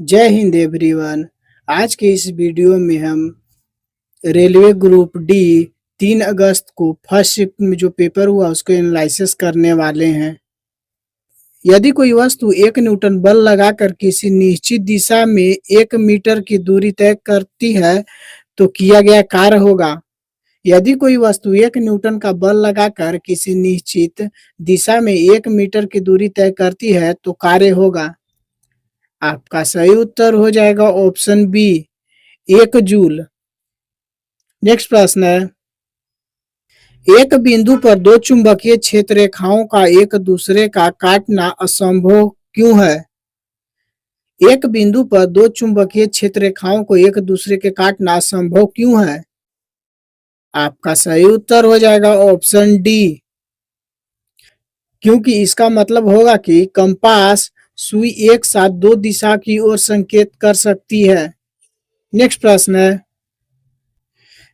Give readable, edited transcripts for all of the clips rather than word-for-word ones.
जय हिंद एवरीवन। आज के इस वीडियो में हम रेलवे ग्रुप डी 3 अगस्त को फर्स्ट शिफ्ट में जो पेपर हुआ उसको एनालिसिस करने वाले हैं। यदि कोई वस्तु 1 न्यूटन बल लगाकर किसी निश्चित दिशा में 1 मीटर की दूरी तय करती है तो किया गया कार्य होगा। यदि कोई वस्तु 1 न्यूटन का बल लगाकर किसी निश्चित दिशा में 1 मीटर की दूरी तय करती है तो कार्य होगा। आपका सही उत्तर हो जाएगा ऑप्शन बी, 1 जूल। नेक्स्ट प्रश्न है, एक बिंदु पर दो चुंबकीय क्षेत्र रेखाओं का एक दूसरे का काटना असंभव क्यों है? एक बिंदु पर दो चुंबकीय क्षेत्र रेखाओं को एक दूसरे के काटना असंभव क्यों है? आपका सही उत्तर हो जाएगा ऑप्शन डी, क्योंकि इसका मतलब होगा कि कंपास सुई एक साथ दो दिशा की ओर संकेत कर सकती है। नेक्स्ट प्रश्न है,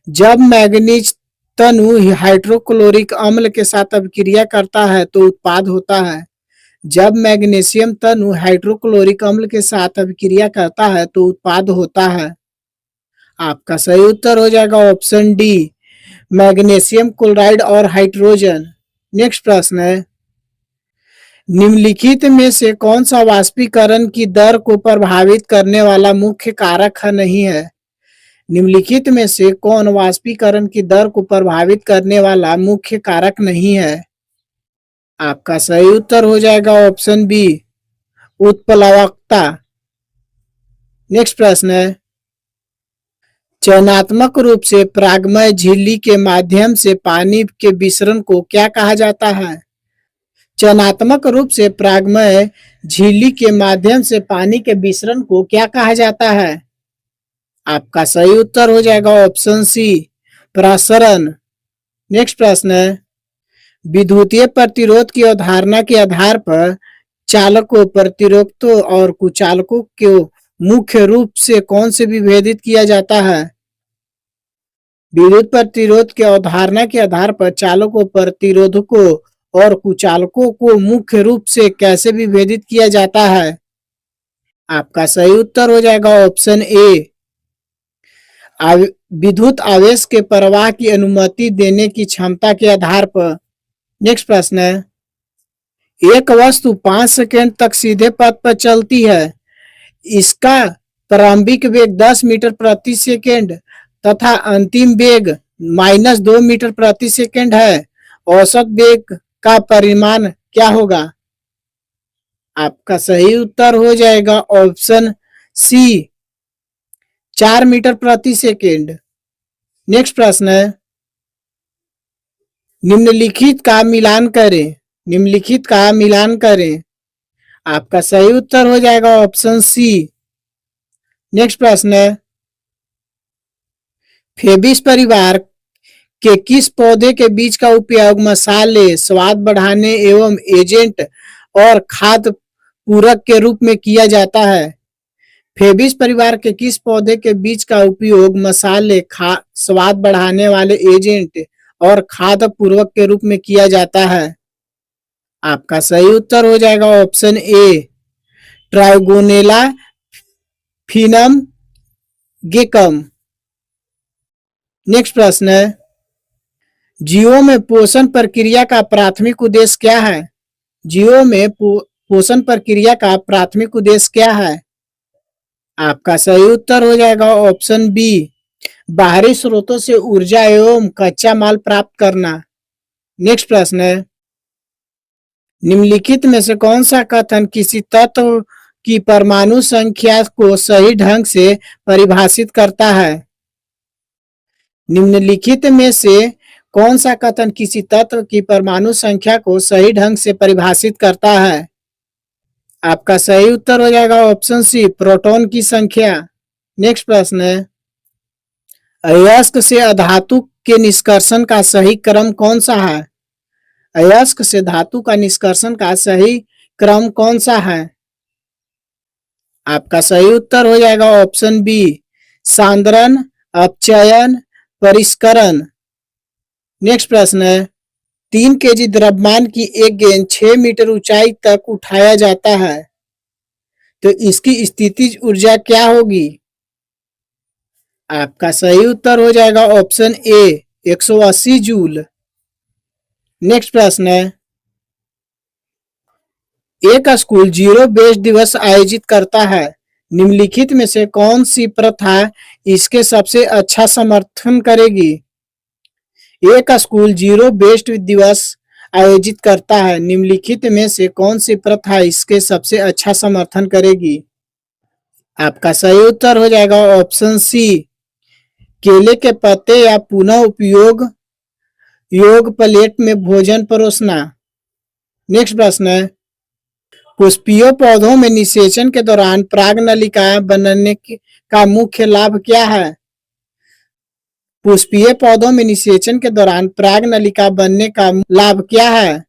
जब मैग्नीज तनु हाइड्रोक्लोरिक अम्ल के साथ अभिक्रिया करता है तो उत्पाद होता है। जब मैग्नीशियम तनु हाइड्रोक्लोरिक अम्ल के साथ अभिक्रिया करता है तो उत्पाद होता है। आपका सही उत्तर हो जाएगा ऑप्शन डी, मैग्नीशियम क्लोराइड और हाइड्रोजन। नेक्स्ट प्रश्न है, निम्नलिखित में से कौन सा वाष्पीकरण की दर को प्रभावित करने वाला मुख्य कारक नहीं है? निम्नलिखित में से कौन वाष्पीकरण की दर को प्रभावित करने वाला मुख्य कारक नहीं है? आपका सही उत्तर हो जाएगा ऑप्शन बी, उत्प्लवकता। नेक्स्ट प्रश्न है, चयनात्मक रूप से परागमय झिल्ली के माध्यम से पानी के विसरण को क्या कहा जाता है? चयनात्मक रूप से परागमय झिल्ली के माध्यम से पानी के विसरण को क्या कहा जाता है? आपका सही उत्तर हो जाएगा ऑप्शन सी, प्रसरण। नेक्स्ट प्रश्न है, विद्युतीय प्रतिरोध की अवधारणा के आधार पर चालकों, प्रतिरोधकों और कुचालकों को मुख्य रूप से कौन से विभेदित किया जाता है? विद्युत प्रतिरोध की अवधारणा के आधार पर चालकों, प्रतिरोधकों और कुचालकों को मुख्य रूप से कैसे विभेदित किया जाता है? आपका सही उत्तर हो जाएगा ऑप्शन ए, विद्युत आवेश के प्रवाह की अनुमति देने की क्षमता के आधार पर। नेक्स्ट प्रश्न है, एक वस्तु 5 सेकेंड तक सीधे पथ पर चलती है। इसका प्रारंभिक वेग 10 मीटर प्रति सेकेंड तथा अंतिम वेग -2 मीटर प्रति सेकेंड है। औसत वेग का परिमाण क्या होगा? आपका सही उत्तर हो जाएगा ऑप्शन सी, 4 मीटर प्रति सेकेंड। नेक्स्ट प्रश्न है, निम्नलिखित का मिलान करें। निम्नलिखित का मिलान करें। आपका सही उत्तर हो जाएगा ऑप्शन सी। नेक्स्ट प्रश्न है, फेबिस परिवार के किस पौधे के बीज का उपयोग मसाले, स्वाद बढ़ाने एवं एजेंट और खाद्य पूरक के रूप में किया जाता है? फेबिस परिवार के किस पौधे के बीज का उपयोग मसाले, स्वाद बढ़ाने वाले एजेंट और खाद्य पूर्वक के रूप में किया जाता है? आपका सही उत्तर हो जाएगा ऑप्शन ए, ट्राइगोनेला फिनम गेकम। नेक्स्ट प्रश्न है, जीवों में पोषण प्रक्रिया का प्राथमिक उद्देश्य क्या है? जीवों में पोषण प्रक्रिया का प्राथमिक उद्देश्य क्या है? आपका सही उत्तर हो जाएगा ऑप्शन बी, बाहरी स्रोतों से ऊर्जा एवं कच्चा माल प्राप्त करना। नेक्स्ट प्रश्न है, निम्नलिखित में से कौन सा कथन किसी तत्व की परमाणु संख्या को सही ढंग से परिभाषित करता है? निम्नलिखित में से कौन सा कथन किसी तत्व की परमाणु संख्या को सही ढंग से परिभाषित करता है? आपका सही उत्तर हो जाएगा ऑप्शन सी, प्रोटॉन की संख्या। नेक्स्ट प्रश्न है, अयस्क से अधातु के निष्कर्षण का सही क्रम कौन सा है? अयस्क से धातु का निष्कर्षण का सही क्रम कौन सा है? आपका सही उत्तर हो जाएगा ऑप्शन बी, सांद्रण, अपचयन, परिष्करण। नेक्स्ट प्रश्न है, 3 केजी द्रव्यमान की एक गेंद 6 मीटर ऊंचाई तक उठाया जाता है। तो इसकी स्थितिज ऊर्जा क्या होगी? आपका सही उत्तर हो जाएगा ऑप्शन ए 180 जूल। नेक्स्ट प्रश्न है, एक स्कूल जीरो वेस्ट दिवस आयोजित करता है, निम्नलिखित में से कौन सी प्रथा इसके सबसे अच्छा समर्थन करेगी? एक स्कूल जीरो वेस्ट दिवस आयोजित करता है, निम्नलिखित में से कौन सी प्रथा इसके सबसे अच्छा समर्थन करेगी? आपका सही उत्तर हो जाएगा ऑप्शन सी केले के पत्ते या पुनः उपयोग योग प्लेट में भोजन परोसना। नेक्स्ट प्रश्न है, पुष्पीय पौधों में निषेचन के दौरान परागनलिकाएं बनने का मुख्य लाभ क्या है? पुष्पीय पौधों में निषेचन के दौरान परागनलिका बनने का लाभ क्या है?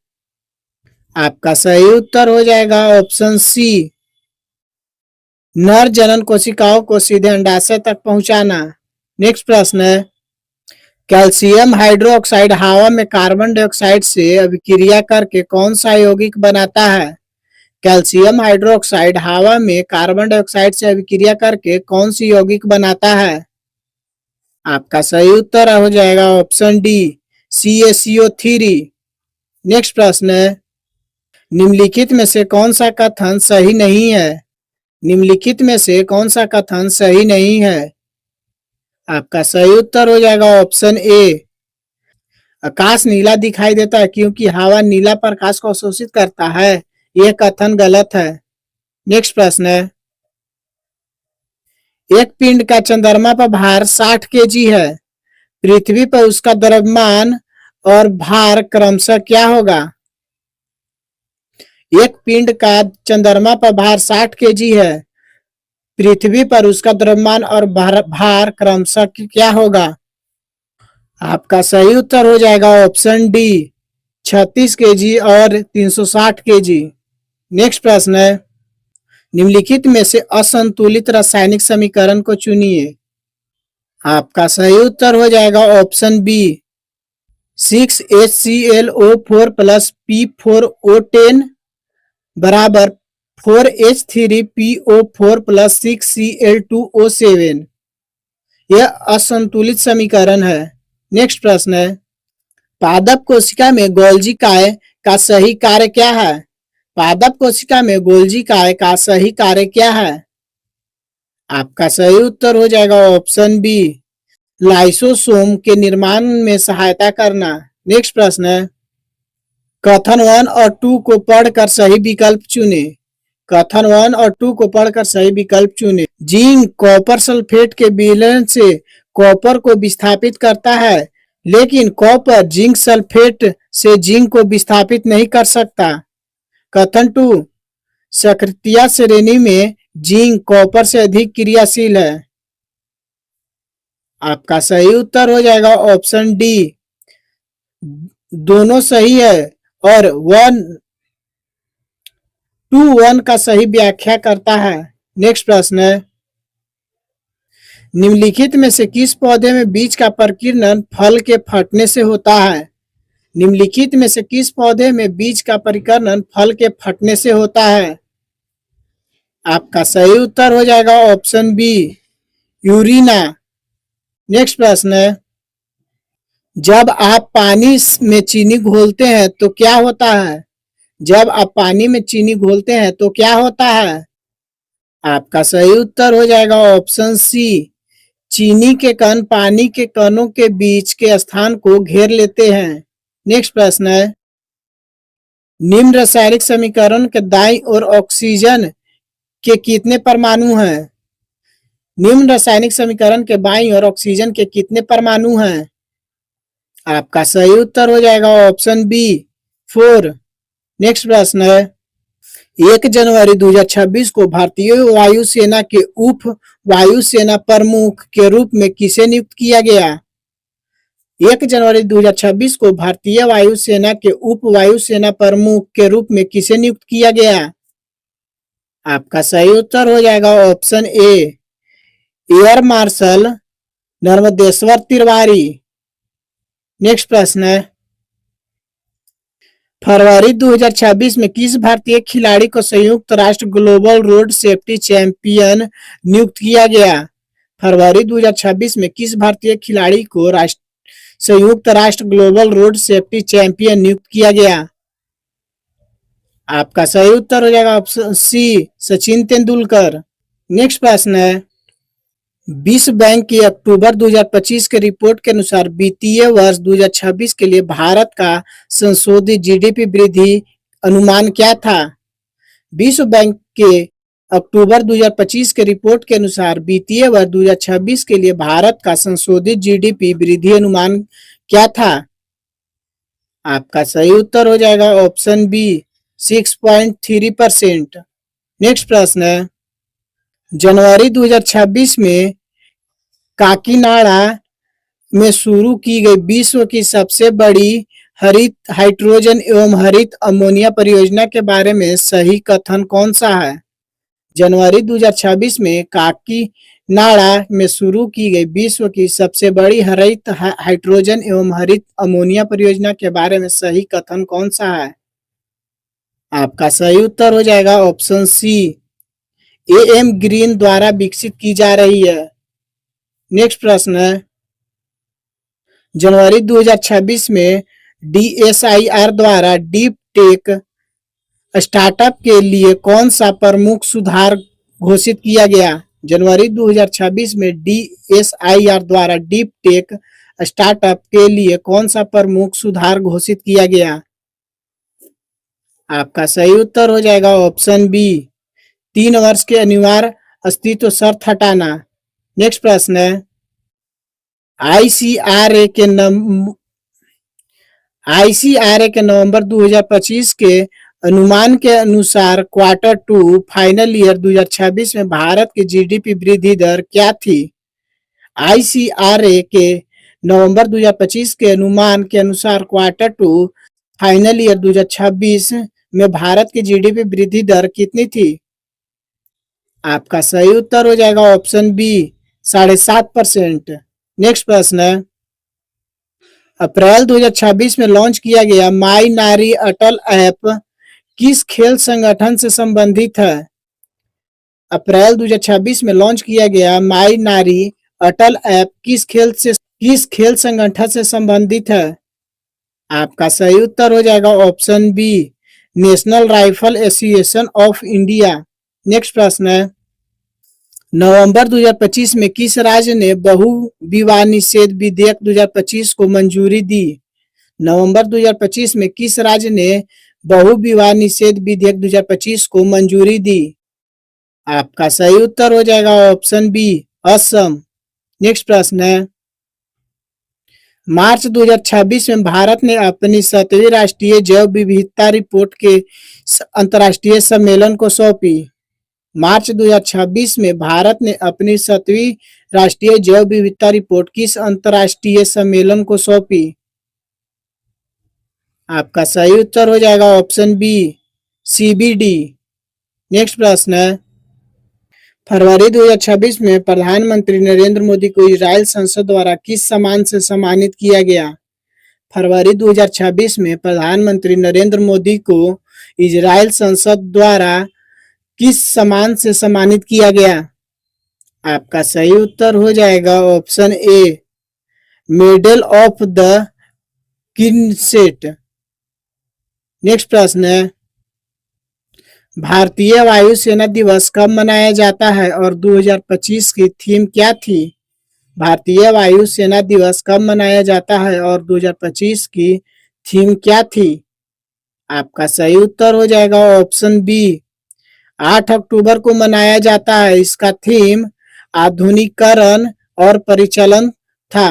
आपका सही उत्तर हो जाएगा ऑप्शन सी नर जनन कोशिकाओं को सीधे अंडाशय तक पहुंचाना। नेक्स्ट प्रश्न है, कैल्शियम हाइड्रोक्साइड हवा में कार्बन डाइऑक्साइड से अभिक्रिया करके कौन सा यौगिक बनाता है? कैल्शियम हाइड्रोक्साइड हवा में कार्बन डाइऑक्साइड से अभिक्रिया करके कौन सी यौगिक बनाता है? आपका सही उत्तर हो जाएगा ऑप्शन डी CaCO3। नेक्स्ट प्रश्न है, निम्नलिखित में से कौन सा कथन सही नहीं है? निम्नलिखित में से कौन सा कथन सही नहीं है? आपका सही उत्तर हो जाएगा ऑप्शन ए आकाश नीला दिखाई देता है क्योंकि हवा नीला प्रकाश को अवशोषित करता है। यह कथन गलत है। नेक्स्ट प्रश्न है, एक पिंड का चंद्रमा पर भार 60 केजी है, पृथ्वी पर उसका द्रव्यमान और भार क्रमशः क्या होगा? एक पिंड का चंद्रमा पर भार 60 केजी है, पृथ्वी पर उसका द्रव्यमान और भार क्रमशः क्या होगा? आपका सही उत्तर हो जाएगा ऑप्शन डी 36 केजी और 360 केजी। नेक्स्ट प्रश्न है, निम्नलिखित में से असंतुलित रासायनिक समीकरण को चुनिए। आपका सही उत्तर हो जाएगा option B 6HClO4 plus P4O10 बराबर 4H3PO4 प्लस 6Cl2O7। यह असंतुलित समीकरण है। नेक्स्ट प्रश्न है, पादप कोशिका में गोल्जी काय का सही कार्य क्या है? पादप कोशिका में गोल्जी काय का सही कार्य क्या है? आपका सही उत्तर हो जाएगा ऑप्शन बी लाइसोसोम के निर्माण में सहायता करना। नेक्स्ट प्रश्न है, कथन 1 और 2 को पढ़कर सही विकल्प चुने। कथन 1 और 2 को पढ़कर सही विकल्प चुने। जिंक कॉपर सल्फेट के विलयन से कॉपर को विस्थापित करता है, लेकिन कॉपर जिंक सल्फेट से जिंक को विस्थापित नहीं कर सकता। कथन 2 सक्रिय श्रेणी में जिंक कॉपर से अधिक क्रियाशील है। आपका सही उत्तर हो जाएगा ऑप्शन डी दोनों सही है और 1 का सही व्याख्या करता है। नेक्स्ट प्रश्न है, निम्नलिखित में से किस पौधे में बीज का परिकीर्णन फल के फटने से होता है? निम्नलिखित में से किस पौधे में बीज का परिकीर्णन फल के फटने से होता है? आपका सही उत्तर हो जाएगा ऑप्शन बी यूरिना। नेक्स्ट प्रश्न है, जब आप पानी में चीनी घोलते हैं तो क्या होता है? जब आप पानी में चीनी घोलते हैं तो क्या होता है? आपका सही उत्तर हो जाएगा ऑप्शन सी चीनी के कण पानी के कणों के बीच के स्थान को घेर लेते हैं। नेक्स्ट प्रश्न है, निम्न रासायनिक समीकरण के दाईं ओर ऑक्सीजन के कितने परमाणु हैं? निम्न रासायनिक समीकरण के बाईं ओर ऑक्सीजन के कितने परमाणु हैं? आपका सही उत्तर हो जाएगा ऑप्शन बी 4। नेक्स्ट प्रश्न है, 1 जनवरी 2026 को भारतीय वायुसेना के उप वायुसेना प्रमुख के रूप में किसे नियुक्त किया गया? 1 जनवरी 2026 को भारतीय वायुसेना के उप वायुसेना प्रमुख के रूप में किसे नियुक्त किया गया? आपका सही उत्तर हो जाएगा ऑप्शन ए air marshal Narmadeshwar Tiwari. Next प्रश्न है, फरवरी 2026 में किस भारतीय खिलाड़ी को संयुक्त राष्ट्र ग्लोबल रोड सेफ्टी चैंपियन नियुक्त किया गया? फरवरी 2026 में किस भारतीय खिलाड़ी को संयुक्त राष्ट्र ग्लोबल रोड सेफ्टी चैंपियन नियुक्त किया गया? आपका सही उत्तर हो जाएगा option C, Sachin Tendulkar. Next प्रश्न है, विश्व बैंक की अक्टूबर 2025 के रिपोर्ट के अनुसार वित्तीय वर्ष 2026 के लिए भारत का संशोधित जीडीपी वृद्धि अनुमान क्या था? विश्व बैंक के अक्टूबर 2025 के रिपोर्ट के अनुसार वित्तीय वर्ष 2026 के लिए भारत का संशोधित जीडीपी वृद्धि अनुमान क्या था? आपका सही उत्तर हो जाएगा ऑप्शन बी, 6.3%। नेक्स्ट प्रश्न है, जनवरी 2026 में काकीनाडा में शुरू की गई विश्व की सबसे बड़ी हरित हाइड्रोजन एवं हरित अमोनिया परियोजना के बारे में सही कथन कौन सा है? जनवरी 2026 में काकीनाडा में शुरू की गई विश्व की सबसे बड़ी हरित हाइड्रोजन एवं हरित अमोनिया परियोजना के बारे में सही कथन कौन सा है? आपका सही उत्तर हो जाएगा ऑप्शन सी, एएम ग्रीन द्वारा विकसित की जा रही है। नेक्स्ट प्रश्न है, जनवरी 2026 में डीएसआईआर द्वारा डीप टेक स्टार्टअप के लिए कौन सा प्रमुख सुधार घोषित किया गया? जनवरी 2026 में डीएसआईआर द्वारा डीप टेक स्टार्टअप के लिए कौन सा प्रमुख सुधार घोषित किया गया? आपका सही उत्तर हो जाएगा ऑप्शन बी, 3 वर्ष के अनिवार्य अस्तित्व शर्त हटाना। नेक्स्ट प्रश्न है, आईसीआरए के नवंबर 2025 के अनुमान के अनुसार Q2 फाइनल ईयर 2026 में भारत की जीडीपी वृद्धि दर क्या थी? आईसीआरए के नवंबर 2025 के अनुमान के अनुसार Q2 फाइनल ईयर 2026 में भारत की जीडीपी वृद्धि दर कितनी थी? आपका सही उत्तर हो जाएगा ऑप्शन बी, 7.5%। नेक्स्ट प्रश्न है, अप्रैल 2026 में लॉन्च किया गया माई नारी अटल ऐप किस खेल संगठन से संबंधित है? अप्रैल 2026 में लॉन्च किया गया माई नारी अटल ऐप किस खेल संगठन से संबंधित है? आपका सही उत्तर हो जाएगा option B, national rifle association of India. Next प्रश्न है, नवंबर 2025 में किस राज्य ने बहु विवाह निषेध विधेयक 2025 को मंजूरी दी? नवंबर 2025 में किस राज्य ने बहु विवाह निषेध विधेयक 2025 को मंजूरी दी? आपका सही उत्तर हो जाएगा ऑप्शन बी, असम। नेक्स्ट प्रश्न है, मार्च 2026 में भारत ने अपनी 7वीं राष्ट्रीय जैव विविधता रिपोर्ट के अंतर्राष्ट्रीय सम्मेलन को सौंपी। मार्च 2026 में भारत ने अपनी 7वीं राष्ट्रीय जैव विविधता रिपोर्ट किस अंतर्राष्ट्रीय सम्मेलन को सौंपी? आपका सही उत्तर हो जाएगा ऑप्शन बी, सीबीडी। नेक्स्ट प्रश्न है, फरवरी 2026 में प्रधानमंत्री नरेंद्र मोदी को इजराइल संसद द्वारा किस सम्मान से सम्मानित किया गया? फरवरी 2026 में प्रधानमंत्री नरेंद्र मोदी को इजराइल संसद द्वारा किस सम्मान से सम्मानित किया गया? आपका सही उत्तर हो जाएगा option A, medal of the Knesset. Next प्रश्न है, भारतीय वायुसेना दिवस कब मनाया जाता है और 2025 की थीम क्या थी? भारतीय वायुसेना दिवस कब मनाया जाता है और 2025 की थीम क्या थी? आपका सही उत्तर हो जाएगा ऑप्शन बी, 8 अक्टूबर को मनाया जाता है। इसका थीम आधुनिकीकरण और परिचालन था।